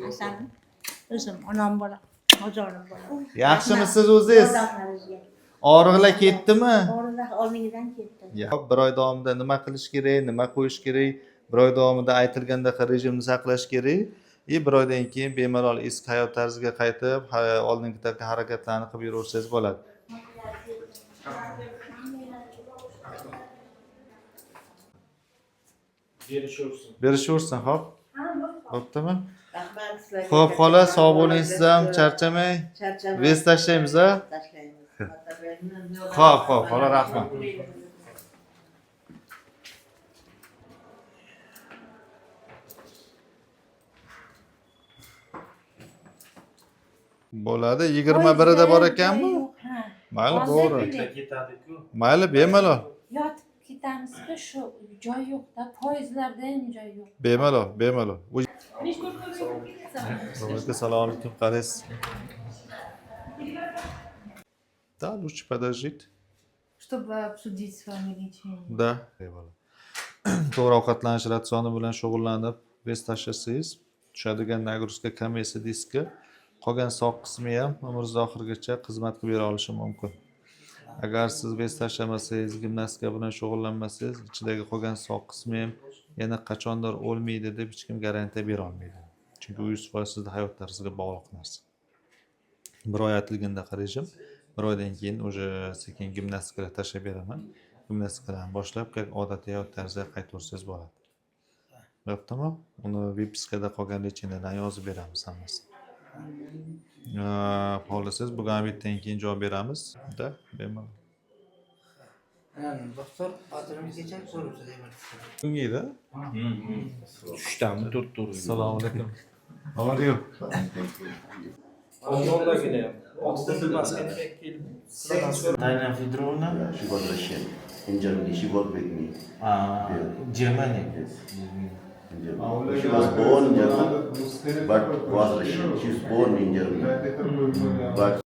Hasan, o'zim onam bola, ojonim bola. Yaxshimisiz o'zingiz? Og'riqlar ketdimi? Og'riqlar olmigidan ketdi. Bir oy davomida nima qilish kerak, nima qo'yish kerak, bir oy davomida aytilgandaqa rejimni saqlash kerak. Bir oydan keyin bemalol eski hayot tarziga qaytib, oldingidagi harakatlarni qilib yuraversangiz bo'ladi. Berishaversin, xo'p. Bo'ptimi? Xo'p, xola, sog' bo'ling siz ham, charchamang. Vez tashlaymiz, a? Xo'p, xola, rahmat. Bo'ladi, 21da bor ekanmi? Mayli, bo'g'ri. Mayli, bemalol. Yotib ketamizda shu joy yo'q-da, poyezdlarda ham joy yo'q. Bemalol. Assalomu alaykum, qaraysiz. Да, лучше подождите. Чтобы обсудить с вами лечение. Да. To'g'ri ovqatlanish ratsioni bilan shug'ullanib, vez tashlasangiz, tushadigan nagruzka kamiyasi diski qolgan sog' qismi ham umr oxirigacha xizmat qilib bera olishi mumkin. Agar siz vez tashlamasangiz, gimnastika bilan shug'ullanmasangiz, ichidagi qolgan sog' qismi ham yana qachondir o'lmaydi deb hech kim garantiya bera olmaydi. Chunki u 100% sizning hayot tarziga bog'liq narsa. Bir oy aytilganda rejim, bir oydan keyin o'sha sekin gimnastikaga tashlab beraman. Gimnastikadan boshlab odatiy hayot tarziga qaytarsangiz bo'ladi. Bo'ptimi? Uni vipiskada qolgan lecheniyadan yozib beramiz hammasi. Xohlasangiz bugun bitdan keyin javob beramiz. Da, bemalol. Doktor xotirimizgacha so'rabdi deyman. Kungida? 3tami 4 Assalomu alaykum. How are you? Tanya Fedorova? She was Russian in Germany. She worked with me. Germany. Yes. In Germany. She was born in Germany, but was Russian. She was born in Germany, but